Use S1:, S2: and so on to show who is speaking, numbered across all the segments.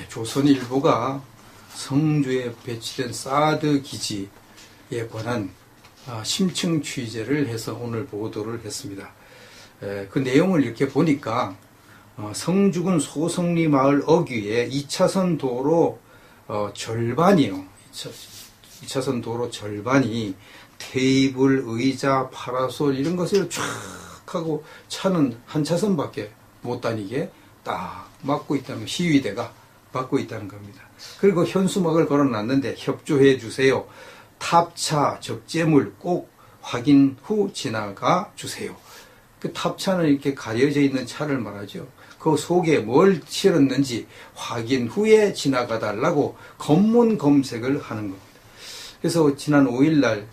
S1: 조선일보가 성주에 배치된 사드 기지에 관한 심층 취재를 해서 오늘 보도를 했습니다. 그 내용을 이렇게 보니까 성주군 소성리 마을 어귀에 2차선 도로 절반이요. 2차선 도로 절반이 테이블, 의자, 파라솔 이런 것을 쫙 하고 차는 한 차선밖에 못 다니게 딱 막고 있다는 거, 시위대가 막고 있다는 겁니다. 그리고 현수막을 걸어놨는데 협조해 주세요. 탑차 적재물 꼭 확인 후 지나가 주세요. 그 탑차는 이렇게 가려져 있는 차를 말하죠. 그 속에 뭘 실었는지 확인 후에 지나가 달라고 검문 검색을 하는 겁니다. 그래서 지난 5일날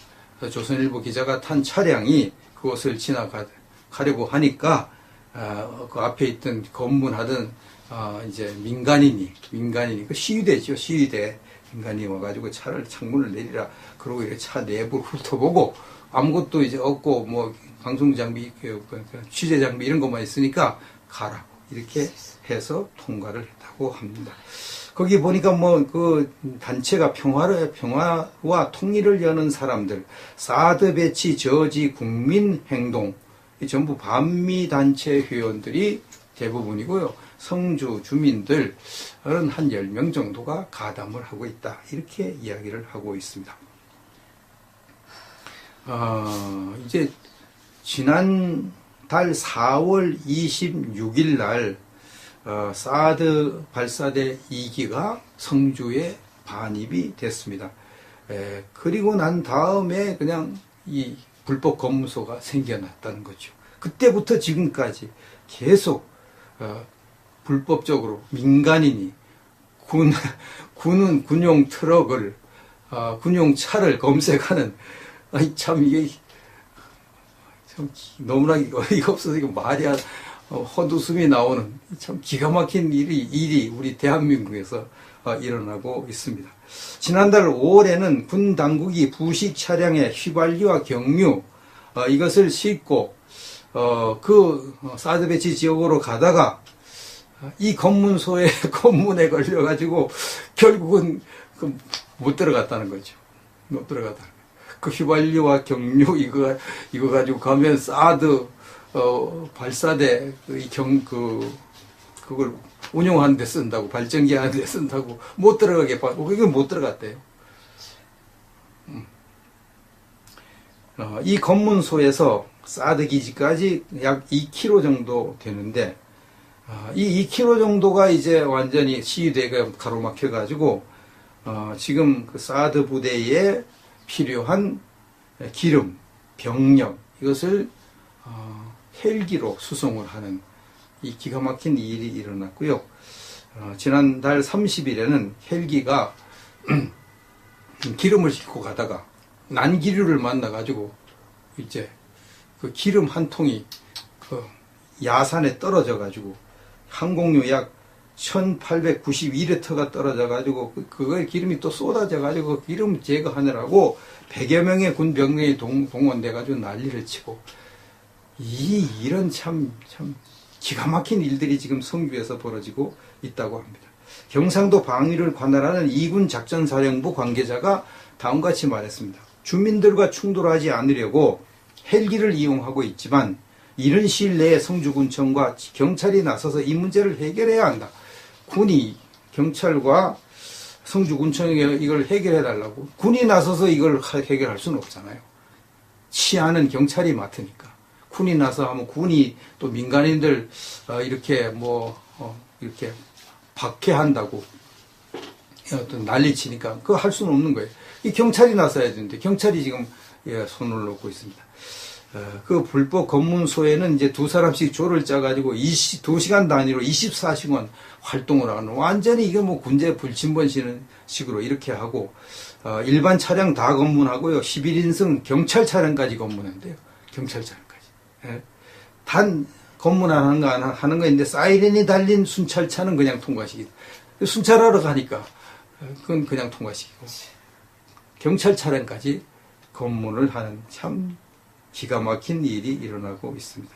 S1: 조선일보 기자가 탄 차량이 그곳을 지나가려고 하니까 그 앞에 있던 검문하던 이제 민간인이 그 시위대죠. 시위대 민간인이 와가지고 차를 창문을 내리라 그러고 이렇게 차 내부를 훑어보고 아무것도 이제 없고 뭐 방송 장비, 취재 장비 이런 것만 있으니까 가라고 이렇게 해서 통과를 했다고 합니다. 거기 보니까 뭐 그 단체가 평화와 통일을 여는 사람들, 사드 배치 저지 국민 행동, 전부 반미 단체 회원들이 대부분이고요. 성주 주민들은 한 10명 정도가 가담을 하고 있다. 이렇게 이야기를 하고 있습니다. 이제 지난달 4월 26일 날 사드 발사대 2기가 성주에 반입이 됐습니다. 그리고 난 다음에 그냥 이 불법 검문소가 생겨났다는 거죠. 그때부터 지금까지 계속 불법적으로 민간인이 군은 군용 트럭을 군용 차를 검색하는 참 이게 참 너무나 어이가 없어서 이거 말이 헛웃음이 나오는 참 기가 막힌 일이 우리 대한민국에서 일어나고 있습니다. 지난달 5월에는 군 당국이 부식 차량에 휘발유와 경유 이것을 싣고 그 사드 배치 지역으로 가다가 이 검문소에 검문에 걸려가지고 결국은 못 들어갔다는 거죠. 못 들어갔다는 거죠. 그 휘발유와 경유 이거 가지고 가면 사드 발사대 그걸 운용하는 데 쓴다고 발전기 하는 데 쓴다고 못 들어가게 그게 못 들어갔대요. 이 검문소에서 사드 기지까지 약 2km 정도 되는데 이 2km 정도가 이제 완전히 시위대가 가로막혀 가지고 지금 그 사드 부대에 필요한 기름, 병력 이것을 헬기로 수송을 하는 이 기가 막힌 일이 일어났고요. 지난달 30일에는 헬기가 기름을 싣고 가다가 난기류를 만나가지고 이제 그 기름 한 통이 그 야산에 떨어져가지고 항공유 약 1892리터가 떨어져가지고 그거에 기름이 또 쏟아져가지고 기름 제거하느라고 100여 명의 군 병력이 동원돼가지고 난리를 치고 이런 참 기가 막힌 일들이 지금 성주에서 벌어지고 있다고 합니다. 경상도 방위를 관할하는 2군 작전사령부 관계자가 다음과 같이 말했습니다. 주민들과 충돌하지 않으려고 헬기를 이용하고 있지만 이른 시일 내에 성주군청과 경찰이 나서서 이 문제를 해결해야 한다. 군이 경찰과 성주군청에 이걸 해결해달라고 군이 나서서 이걸 해결할 수는 없잖아요. 치안은 경찰이 맡으니까. 군이 나서 하면 군이 또 민간인들 이렇게 이렇게 박해한다고 어떤 난리치니까 그거 할 수는 없는 거예요. 이 경찰이 나서야 되는데 경찰이 지금 손을 놓고 있습니다. 그 불법 검문소에는 이제 두 사람씩 조를 짜가지고 2시간 단위로 24시간 활동을 하는 완전히 이게 뭐 군대 불침번시는 식으로 이렇게 하고 일반 차량 다 검문하고요. 11인승 경찰 차량까지 검문한대요. 경찰 차량까지. 단 검문하는 거 있는데 사이렌이 달린 순찰차는 그냥 통과시키고 순찰하러 가니까 그건 그냥 통과시키고 경찰 차량까지 검문을 하는 참 기가 막힌 일이 일어나고 있습니다.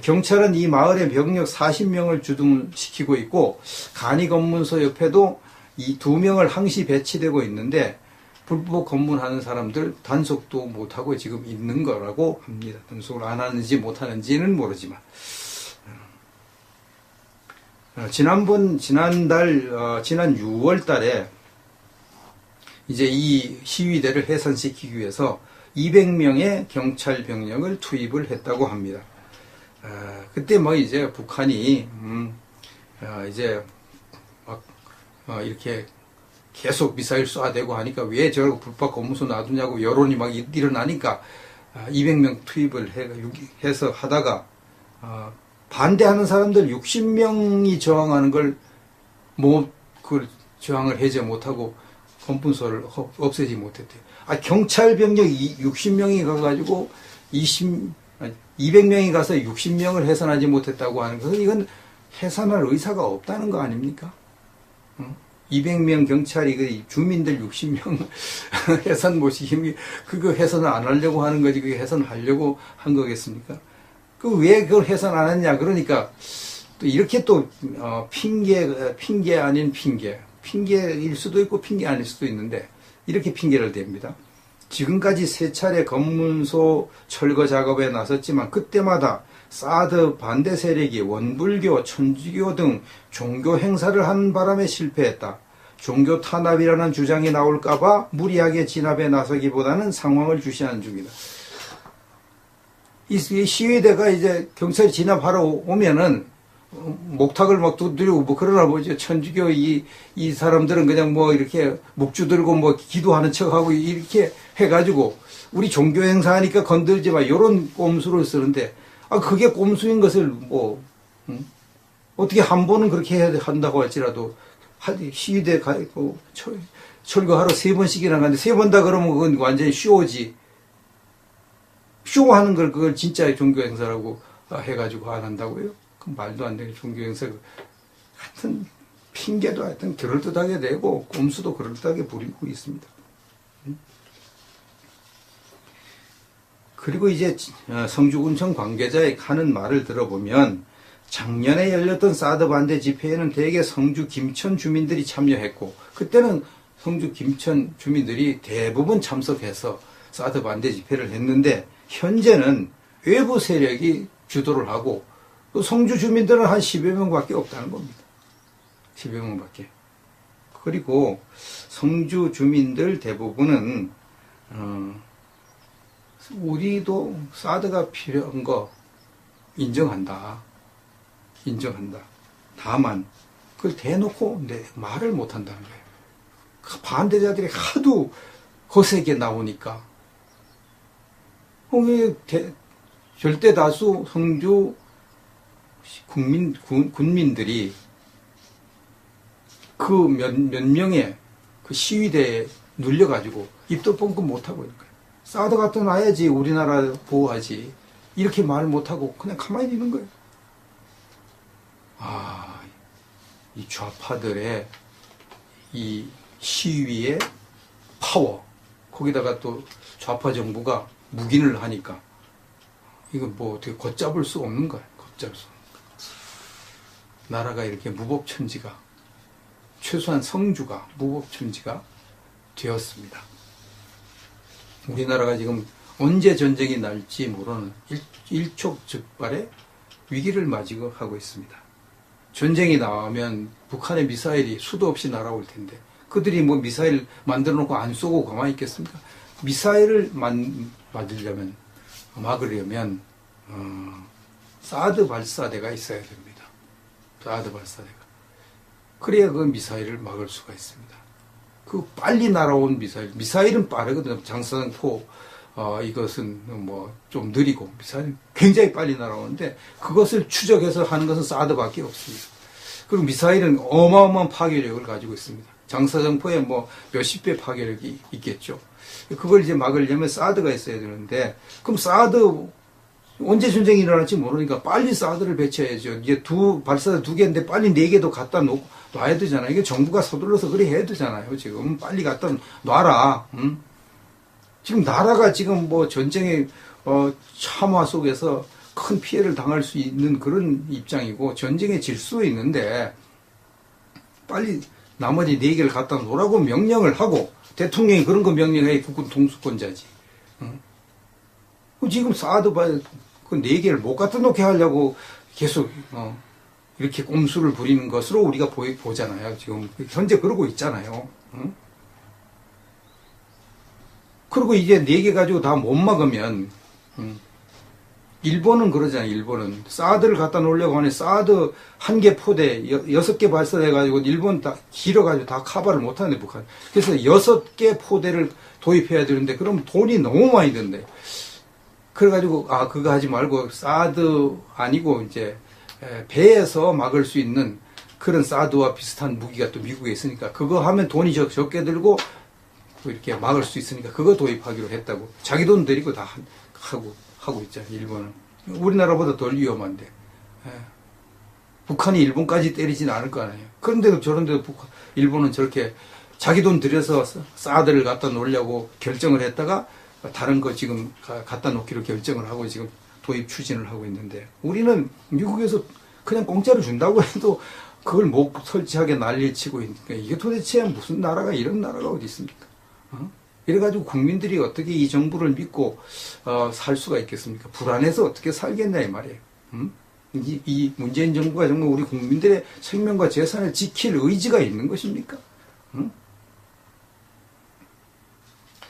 S1: 경찰은 이 마을에 병력 40명을 주둔시키고 있고 간이검문소 옆에도 이 2명을 항시 배치되고 있는데 불법 검문하는 사람들 단속도 못하고 지금 있는 거라고 합니다. 단속을 안 하는지 못하는지는 모르지만 지난 6월 달에 이제 이 시위대를 해산시키기 위해서 200명의 경찰 병력을 투입을 했다고 합니다. 그때 뭐 이제 북한이 이제 막 이렇게 계속 미사일 쏴대고 하니까 왜 저러고 불법 검문소 놔두냐고 여론이 막 일어나니까 200명 투입을 해서 하다가 반대하는 사람들 60명이 저항하는 걸 그 저항을 해제 못하고 검문소를 없애지 못했대요. 경찰 병력 60명이 가가지고 200명이 가서 60명을 해산하지 못했다고 하는 것은 이건 해산할 의사가 없다는 거 아닙니까? 200명 경찰이 주민들 60명 해산 못 시키면 그거 해산을 안 하려고 하는 거지 그게 해산하려고 한 거겠습니까? 왜 그걸 해산 안 했냐? 그러니까 또 이렇게 또 핑계 아닌 핑계일 수도 있고 핑계 아닐 수도 있는데 이렇게 핑계를 댑니다. 지금까지 3차례 검문소 철거 작업에 나섰지만 그때마다 사드 반대 세력이 원불교, 천주교 등 종교 행사를 한 바람에 실패했다. 종교 탄압이라는 주장이 나올까봐 무리하게 진압에 나서기보다는 상황을 주시하는 중이다. 이 시위대가 이제 경찰이 진압하러 오면은 목탁을 막 두드리고 뭐 그러나 보죠. 천주교 이 사람들은 그냥 뭐 이렇게 묵주 들고 뭐 기도하는 척하고 이렇게 해가지고 우리 종교 행사하니까 건들지 마 이런 꼼수를 쓰는데 그게 꼼수인 것을 어떻게 한 번은 그렇게 해야 한다고 할지라도 시위대 가고 철거하러 3번씩이나 가는데 3번 다 그러면 그건 완전히 쇼지. 쇼하는 걸 그걸 진짜 종교 행사라고 해가지고 안 한다고요? 그 말도 안 되는 종교 행사 하여튼 핑계도 하여튼 그럴듯하게 내고 꼼수도 그럴듯하게 부리고 있습니다. 그리고 이제 성주군청 관계자의 하는 말을 들어보면 작년에 열렸던 사드 반대 집회에는 대개 성주 김천 주민들이 참여했고 그때는 성주 김천 주민들이 대부분 참석해서 사드 반대 집회를 했는데 현재는 외부 세력이 주도를 하고 또 성주 주민들은 한 10여 명밖에 없다는 겁니다. 10여 명밖에. 그리고 성주 주민들 대부분은 우리도 사드가 필요한 거 인정한다. 다만 그걸 대놓고 말을 못한다는 거예요. 그 반대자들이 하도 거세게 나오니까 절대 다수 성주 군민들이 그 몇 명의 그 시위대에 눌려가지고 입도 뻥끗 못하고 있는 거예요. 사드 갖다 놔야지 우리나라 보호하지 이렇게 말을 못하고 그냥 가만히 있는 거예요. 이 좌파들의 이 시위의 파워 거기다가 또 좌파 정부가 묵인을 하니까 이건 뭐 어떻게 걷잡을 수 없는 거예요. 걷잡을 수 없는 거예요. 나라가 이렇게 무법천지가 최소한 성주가 무법천지가 되었습니다. 우리나라가 지금 언제 전쟁이 날지 모르는 일촉즉발의 위기를 맞이하고 있습니다. 전쟁이 나오면 북한의 미사일이 수도 없이 날아올 텐데 그들이 뭐 미사일 만들어 놓고 안 쏘고 가만히 있겠습니까? 미사일을 막으려면 사드 발사대가 있어야 됩니다. 사드 발사대가. 그래야 그 미사일을 막을 수가 있습니다. 그 빨리 날아온 미사일은 빠르거든요. 장사정포 이것은 뭐 좀 느리고 미사일은 굉장히 빨리 날아오는데 그것을 추적해서 하는 것은 사드밖에 없습니다. 그리고 미사일은 어마어마한 파괴력을 가지고 있습니다. 장사정포에 뭐 몇십 배 파괴력이 있겠죠. 그걸 이제 막으려면 사드가 있어야 되는데 그럼 사드 언제 전쟁이 일어날지 모르니까 빨리 사드를 배치해야죠. 이게 발사대 2개인데 빨리 4개도 갖다 놔야 되잖아요. 이게 정부가 서둘러서 그래 해야 되잖아요. 지금 빨리 갖다 놔라. 지금 나라가 지금 뭐 전쟁의 참화 속에서 큰 피해를 당할 수 있는 그런 입장이고 전쟁에 질 수 있는데 빨리 나머지 4개를 갖다 놓으라고 명령을 하고 대통령이 그런 거 명령해. 국군 통수권자지. 지금 사드 그 4개를 못 갖다 놓게 하려고 계속 이렇게 꼼수를 부리는 것으로 우리가 보잖아요. 지금 현재 그러고 있잖아요. 그리고 이제 4개 가지고 다 못 막으면 일본은 그러잖아요. 일본은 사드를 갖다 놓으려고 하니 사드 1개 포대 6개 발사해가지고 일본 다 길어가지고 다 커버를 못하는데 북한. 그래서 6개 포대를 도입해야 되는데 그럼 돈이 너무 많이 든대. 그래가지고 그거 하지 말고 사드 아니고 이제 배에서 막을 수 있는 그런 사드와 비슷한 무기가 또 미국에 있으니까 그거 하면 돈이 적게 들고 이렇게 막을 수 있으니까 그거 도입하기로 했다고. 자기 돈 들이고 다 하고 있잖아요. 일본은 우리나라보다 덜 위험한데 북한이 일본까지 때리진 않을 거 아니에요. 그런데도 저런데도 일본은 저렇게 자기 돈 들여서 사드를 갖다 놓으려고 결정을 했다가 다른 거 지금 갖다 놓기로 결정을 하고 지금 도입 추진을 하고 있는데 우리는 미국에서 그냥 공짜로 준다고 해도 그걸 못 설치하게 난리치고 있으니까 이게 도대체 무슨 나라가 이런 나라가 어디 있습니까? 이래가지고 국민들이 어떻게 이 정부를 믿고 살 수가 있겠습니까? 불안해서 어떻게 살겠냐 이 말이에요. 이 문재인 정부가 정말 우리 국민들의 생명과 재산을 지킬 의지가 있는 것입니까?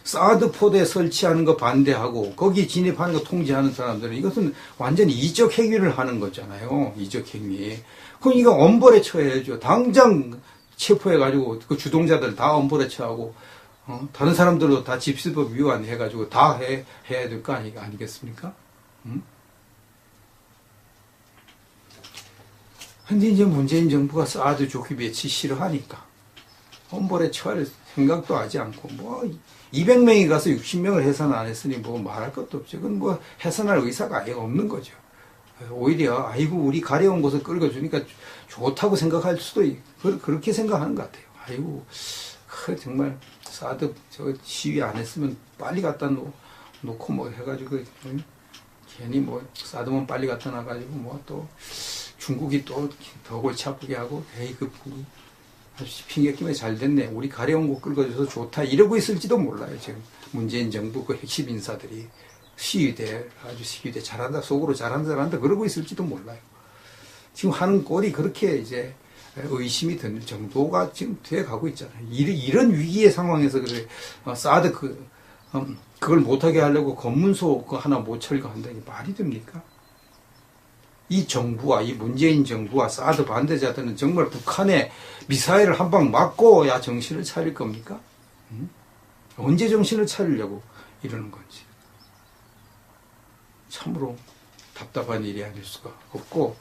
S1: 사드 포대 설치하는 거 반대하고 거기 진입하는 거 통제하는 사람들은 이것은 완전히 이적 행위를 하는 거잖아요. 이적 행위. 그럼 이거 엄벌에 처해야죠. 당장 체포해가지고 그 주동자들 다 엄벌에 처하고 다른 사람들도 다 집시법 위반해가지고 다 해야 될 거 아니겠습니까? 근데 이제 문재인 정부가 사드 조기 배치 싫어하니까 엄벌에 처할 생각도 하지 않고 200명이 가서 60명을 해산 안 했으니 뭐 말할 것도 없죠. 그건 뭐 해산할 의사가 아예 없는 거죠. 오히려 아이고 우리 가려운 곳을 끌어주니까 좋다고 생각할 수도 그렇게 생각하는 것 같아요. 아이고 정말 사드 저 시위 안 했으면 빨리 갖다 놓고 뭐 해가지고 괜히 뭐 사드만 빨리 갖다 놔가지고 뭐 또 중국이 또 더 골치 아프게 하고 에이 그 핑계 끼면 잘 됐네. 우리 가려운 곳 끌어줘서 좋다. 이러고 있을지도 몰라요. 지금 문재인 정부 그 핵심 인사들이 아주 시위대 잘한다. 속으로 잘한다. 그러고 있을지도 몰라요. 지금 하는 꼴이 그렇게 이제 의심이 드는 정도가 지금 돼 가고 있잖아요. 이런 위기의 상황에서 그래 사드 그걸 못하게 하려고 검문소 하나 못 철거한다는 게 말이 됩니까? 이 정부와 이 문재인 정부와 사드 반대자들은 정말 북한의 미사일을 한 방 맞고야 정신을 차릴 겁니까? 언제 정신을 차리려고 이러는 건지 참으로 답답한 일이 아닐 수가 없고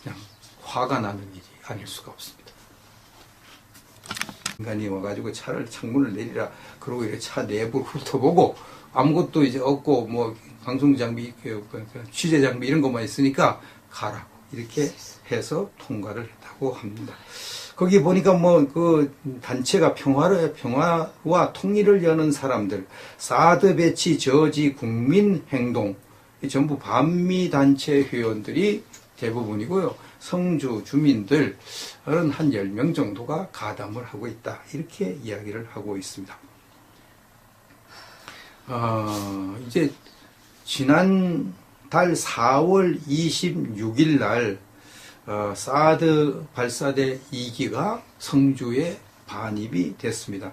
S1: 그냥 화가 나는 일이 아닐 수가 없습니다. 인간이 와가지고 창문을 내리라 그러고 이렇게 차 내부를 훑어보고 아무것도 이제 없고 뭐 방송 장비, 취재 장비 이런 것만 있으니까 가라고 이렇게 해서 통과를 했다고 합니다. 거기 보니까 뭐 그 단체가 평화와 통일을 여는 사람들, 사드 배치 저지 국민 행동, 전부 반미 단체 회원들이 대부분이고요. 성주 주민들은 한 10명 정도가 가담을 하고 있다. 이렇게 이야기를 하고 있습니다. 이제 지난달 4월 26일 날 사드 발사대 2기가 성주에 반입이 됐습니다.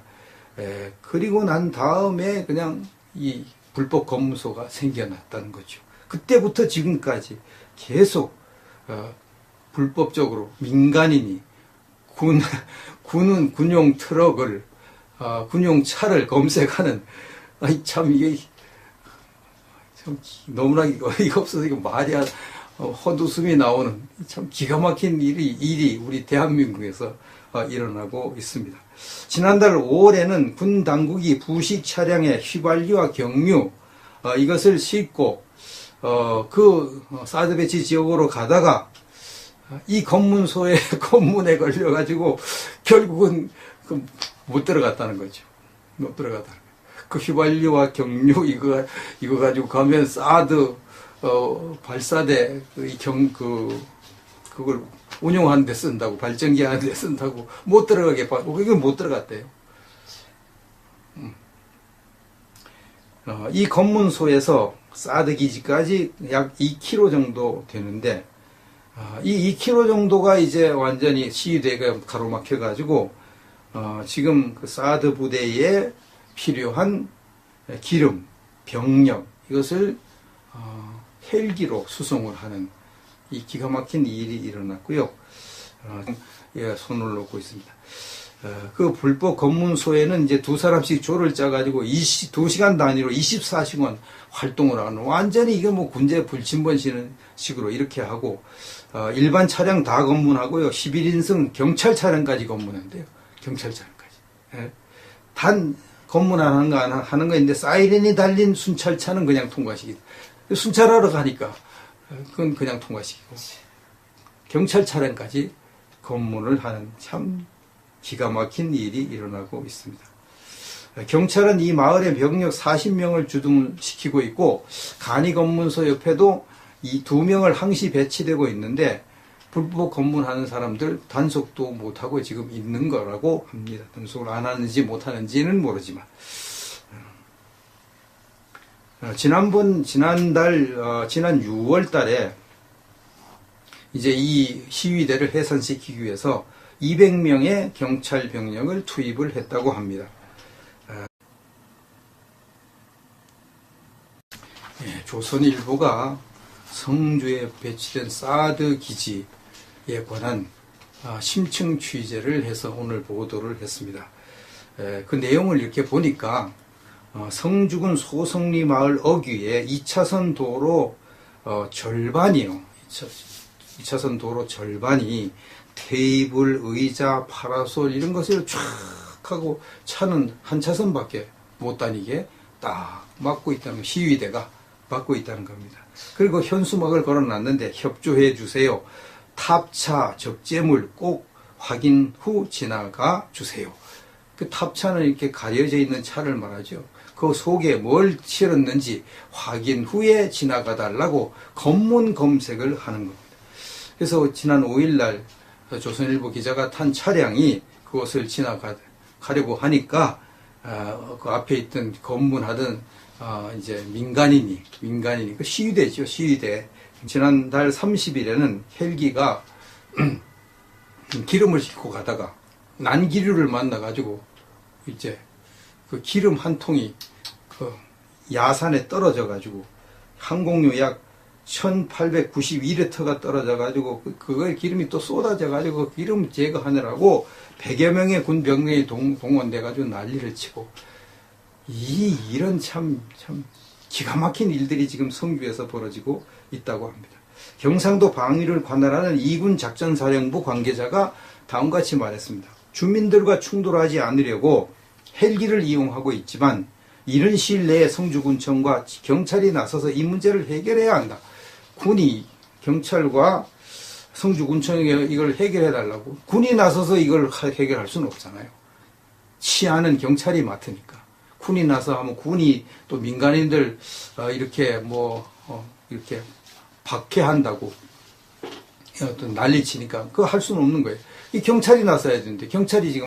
S1: 그리고 난 다음에 그냥 이 불법 검무소가 생겨났다는 거죠. 그때부터 지금까지 계속 불법적으로 민간인이 군용 트럭을 군용 차를 검색하는 참 이게 참 너무나 어이가 없어서 이거 말이 헛웃음이 나오는 참 기가 막힌 일이 우리 대한민국에서 일어나고 있습니다. 지난달 5월에는 군 당국이 부식 차량에 휘발유와 경유 이것을 싣고 그 사드 배치 지역으로 가다가 이 검문소의 검문에 걸려가지고 결국은 못 들어갔다는 거죠. 못 들어갔다는 거예요. 그 휘발유와 경유 이거 가지고 가면 사드 발사대 그걸 운용하는 데 쓴다고, 발전기 하는 데 쓴다고, 못 들어가게 이건 못 들어갔대요. 이 검문소에서 사드 기지까지 약 2km 정도 되는데, 이 2km 정도가 이제 완전히 시위대가 가로막혀가지고, 지금 그 사드 부대에 필요한 기름, 병력, 이것을 헬기로 수송을 하는 이 기가 막힌 일이 일어났고요. 예, 손을 놓고 있습니다. 그 불법 검문소에는 이제 두 사람씩 조를 짜가지고 2시간 단위로 24시간 활동을 하는, 완전히 이게 뭐 군대 불침번 식으로 이렇게 하고, 일반 차량 다 검문하고요. 11인승 경찰 차량까지 검문한대요. 경찰 차량까지. 예. 단 검문하는 거 하는 거 있는데, 사이렌이 달린 순찰차는 그냥 통과시키고, 순찰하러 가니까 그건 그냥 통과시키고, 경찰 차량까지 검문을 하는 참 기가 막힌 일이 일어나고 있습니다. 경찰은 이 마을의 병력 40명을 주둔시키고 있고, 간이검문소 옆에도 이 2명을 항시 배치되고 있는데, 불법 검문하는 사람들 단속도 못하고 지금 있는 거라고 합니다. 단속을 안 하는지 못하는지는 모르지만. 지난 6월 달에 이제 이 시위대를 해산시키기 위해서 200명의 경찰 병력을 투입을 했다고 합니다. 조선일보가 성주에 배치된 사드 기지에 관한 심층 취재를 해서 오늘 보도를 했습니다. 그 내용을 이렇게 보니까 성주군 소성리 마을 어귀에 2차선 도로 절반이요. 2차선 도로 절반이 테이블, 의자, 파라솔 이런 것을 쫙 하고 차는 한 차선밖에 못 다니게 딱 막고 있다는, 시위대가 막고 있다는 겁니다. 그리고 현수막을 걸어놨는데, 협조해 주세요. 탑차 적재물 꼭 확인 후 지나가 주세요. 그 탑차는 이렇게 가려져 있는 차를 말하죠. 그 속에 뭘 실었는지 확인 후에 지나가 달라고 검문 검색을 하는 겁니다. 그래서 지난 5일날 조선일보 기자가 탄 차량이 그곳을 지나가려고 하니까 그 앞에 있던 검문하던 이제 민간인이 그 시위대죠, 시위대. 지난달 30일에는 헬기가 기름을 싣고 가다가 난기류를 만나가지고 이제 그 기름 한 통이 그 야산에 떨어져가지고 항공유 약 1892리터가 떨어져가지고 그거에 기름이 또 쏟아져가지고 그 기름 제거하느라고 100여 명의 군 병력이 동원돼가지고 난리를 치고, 이런 참 기가 막힌 일들이 지금 성주에서 벌어지고 있다고 합니다. 경상도 방위를 관할하는 2군 작전사령부 관계자가 다음과 같이 말했습니다. 주민들과 충돌하지 않으려고 헬기를 이용하고 있지만, 이른 시일 내에 성주군청과 경찰이 나서서 이 문제를 해결해야 한다. 군이, 경찰과 성주군청에 이걸 해결해달라고, 군이 나서서 이걸 해결할 수는 없잖아요. 치안은 경찰이 맡으니까. 군이 나서 하면 군이 또 민간인들 이렇게 이렇게 박해한다고 어떤 난리치니까 그거 할 수는 없는 거예요. 이 경찰이 나서야 되는데, 경찰이 지금